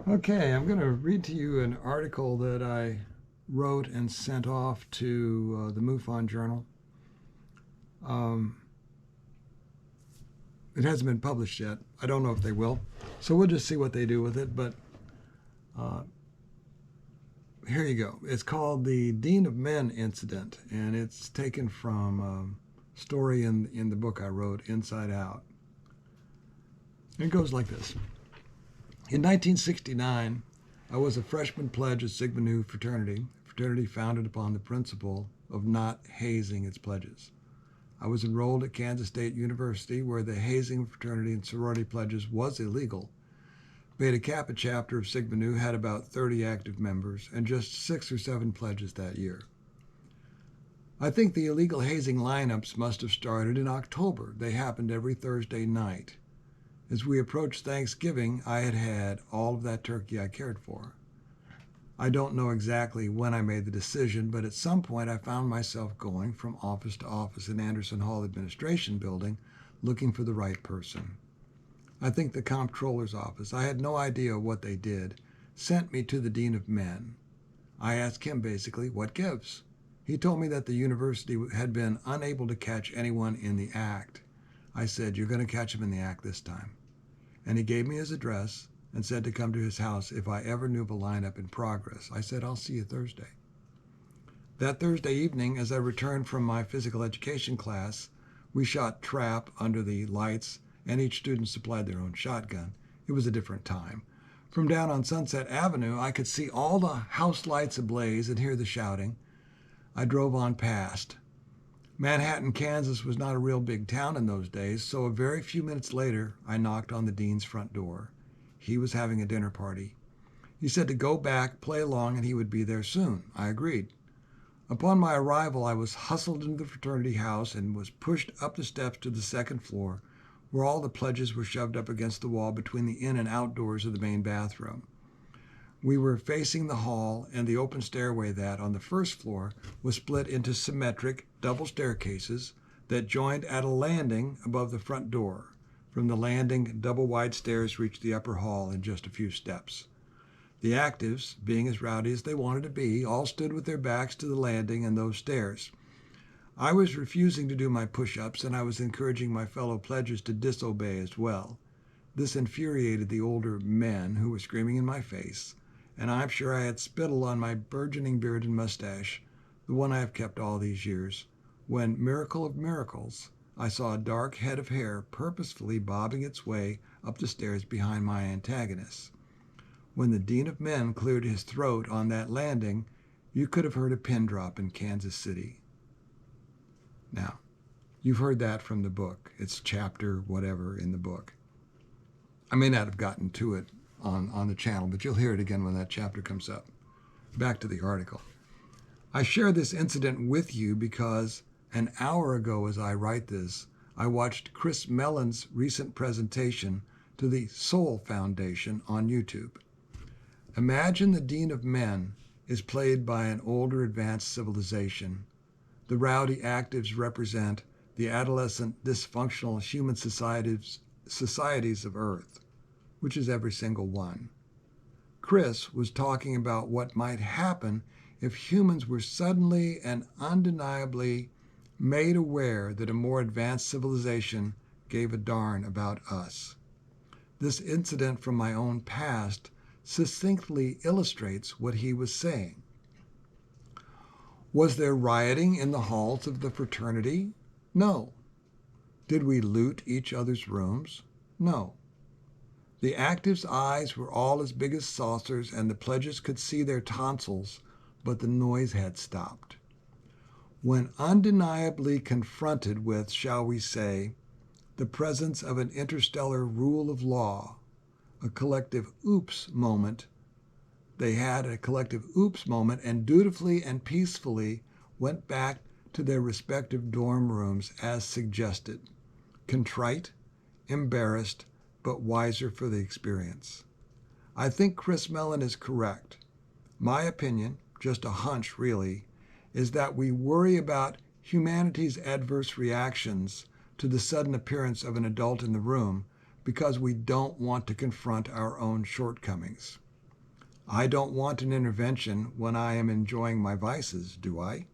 Okay, I'm going to read to you an article that I wrote and sent off to the MUFON Journal. Um, it hasn't been published yet. I don't know if they will. So we'll just see what they do with it. But uh, here you go. It's called the Dean of Men Incident, and it's taken from a story in the book I wrote, Inside Out. It goes like this. In 1969, I was a freshman pledge at Sigma Nu fraternity, a fraternity founded upon the principle of not hazing its pledges. I was enrolled at Kansas State University, where the hazing of fraternity and sorority pledges was illegal. Beta Kappa chapter of Sigma Nu had about 30 active members and just 6 or 7 pledges that year. I think the illegal hazing lineups must have started in October. They happened every Thursday night. As we approached Thanksgiving, I had had all of that turkey I cared for. I don't know exactly when I made the decision, but at some point I found myself going from office to office in Anderson Hall Administration Building looking for the right person. I think the comptroller's office, I had no idea what they did, sent me to the Dean of Men. I asked him basically, what gives? He told me that the university had been unable to catch anyone in the act. I said, you're going to catch him in the act this time. And he gave me his address and said to come to his house if I ever knew of a lineup in progress. I said, I'll see you Thursday. That Thursday evening, as I returned from my physical education class, we shot trap under the lights, and each student supplied their own shotgun. It was a different time. From down on Sunset Avenue, I could see all the house lights ablaze and hear the shouting. I drove on past. Manhattan, Kansas was not a real big town in those days, so a very few minutes later, I knocked on the dean's front door. He was having a dinner party. He said to go back, play along, and he would be there soon. I agreed. Upon my arrival, I was hustled into the fraternity house and was pushed up the steps to the second floor, where all the pledges were shoved up against the wall between the in and outdoors of the main bathroom. We were facing the hall and the open stairway that, on the first floor, was split into symmetric double staircases that joined at a landing above the front door. From the landing, double wide stairs reached the upper hall in just a few steps. The actives, being as rowdy as they wanted to be, all stood with their backs to the landing and those stairs. I was refusing to do my push-ups, and I was encouraging my fellow pledges to disobey as well. This infuriated the older men who were screaming in my face, and I'm sure I had spittle on my burgeoning beard and mustache, the one I have kept all these years, when, miracle of miracles, I saw a dark head of hair purposefully bobbing its way up the stairs behind my antagonist. When the Dean of Men cleared his throat on that landing, you could have heard a pin drop in Kansas City. Now, you've heard that from the book. It's chapter whatever in the book. I may not have gotten to it on the channel, but you'll hear it again when that chapter comes up. Back to the article. I share this incident with you because an hour ago as I write this, I watched Chris Mellon's recent presentation to the Soul Foundation on YouTube. Imagine the Dean of Men is played by an older advanced civilization. The rowdy actives represent the adolescent dysfunctional human societies of Earth, which is every single one. Chris was talking about what might happen if humans were suddenly and undeniably made aware that a more advanced civilization gave a darn about us. This incident from my own past succinctly illustrates what he was saying. Was there rioting in the halls of the fraternity? No. Did we loot each other's rooms? No. The actives' eyes were all as big as saucers, and the pledges could see their tonsils, but the noise had stopped. When undeniably confronted with, shall we say, the presence of an interstellar rule of law, a collective oops moment, they had a collective oops moment and dutifully and peacefully went back to their respective dorm rooms as suggested, contrite, embarrassed, but wiser for the experience. I think Chris Mellon is correct. My opinion, just a hunch really, is that we worry about humanity's adverse reactions to the sudden appearance of an adult in the room because we don't want to confront our own shortcomings. I don't want an intervention when I am enjoying my vices, do I?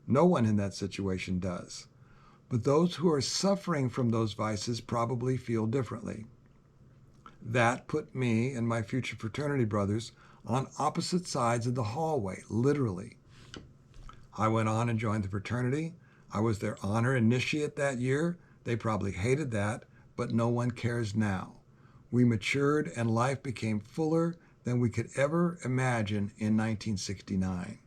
No one in that situation does. But those who are suffering from those vices probably feel differently. That put me and my future fraternity brothers on opposite sides of the hallway, literally. I went on and joined the fraternity. I was their honor initiate that year. They probably hated that, but no one cares now. We matured and life became fuller than we could ever imagine in 1969.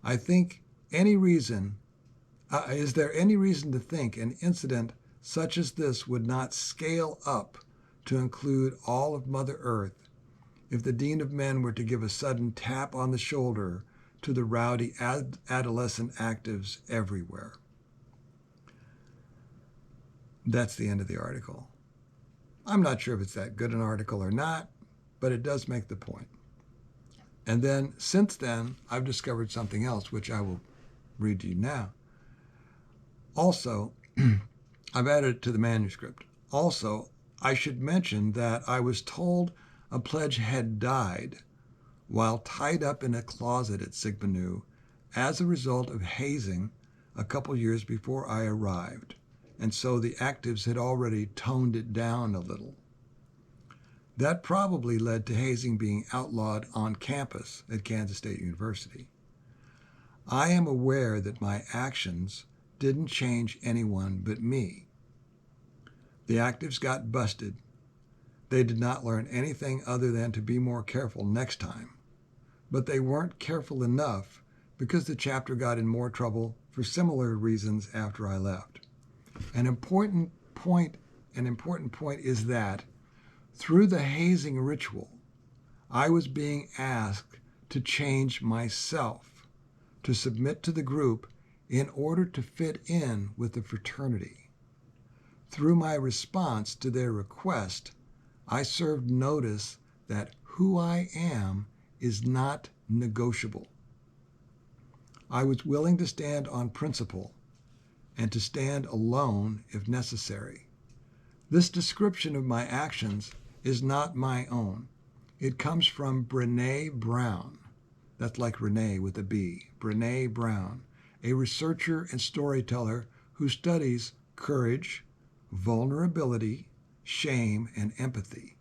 I think is there any reason to think an incident such as this would not scale up to include all of Mother Earth if the Dean of Men were to give a sudden tap on the shoulder to the rowdy adolescent actives everywhere? That's the end of the article. I'm not sure if it's that good an article or not, but it does make the point. And then, since then, I've discovered something else, which I will read to you now. Also, I've added it to the manuscript. Also, I should mention that I was told a pledge had died while tied up in a closet at Sigma Nu as a result of hazing a couple years before I arrived, and so the actives had already toned it down a little. That probably led to hazing being outlawed on campus at Kansas State University. I am aware that my actions didn't change anyone but me. The actives got busted. They did not learn anything other than to be more careful next time. But they weren't careful enough because the chapter got in more trouble for similar reasons after I left. An important point is that through the hazing ritual, I was being asked to change myself, to submit to the group in order to fit in with the fraternity. Through my response to their request, I served notice that who I am is not negotiable. I was willing to stand on principle and to stand alone if necessary. This description of my actions is not my own. It comes from Brené Brown. That's like Renee with a B. Brené Brown, a researcher and storyteller who studies courage, vulnerability, shame, and empathy.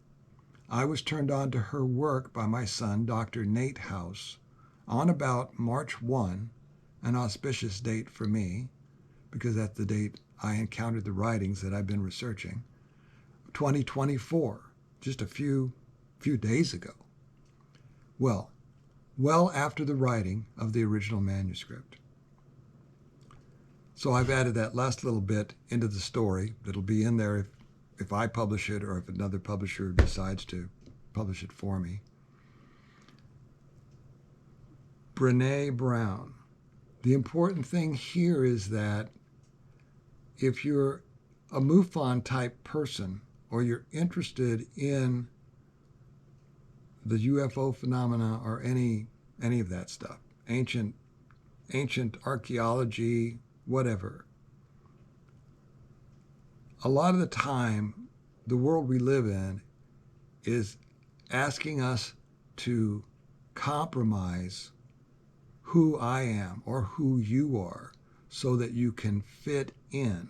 I was turned on to her work by my son, Dr. Nate House, on about March 1, an auspicious date for me, because that's the date I encountered the writings that I've been researching, 2024, just a few days ago. Well after the writing of the original manuscript. So I've added that last little bit into the story that'll be in there if I publish it or if another publisher decides to publish it for me. Brené Brown. The important thing here is that if you're a MUFON type person or you're interested in the UFO phenomena or any of that stuff, ancient archaeology, whatever, a lot of the time, the world we live in is asking us to compromise who I am or who you are so that you can fit in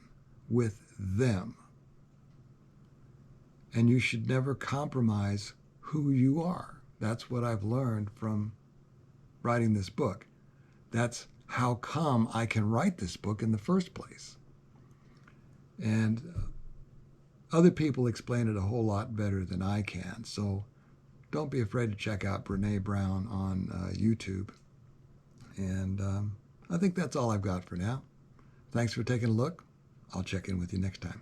with them. And you should never compromise who you are. That's what I've learned from writing this book. That's how come I can write this book in the first place. And other people explain it a whole lot better than I can. So don't be afraid to check out Brené Brown on YouTube. And I think that's all I've got for now. Thanks for taking a look. I'll check in with you next time.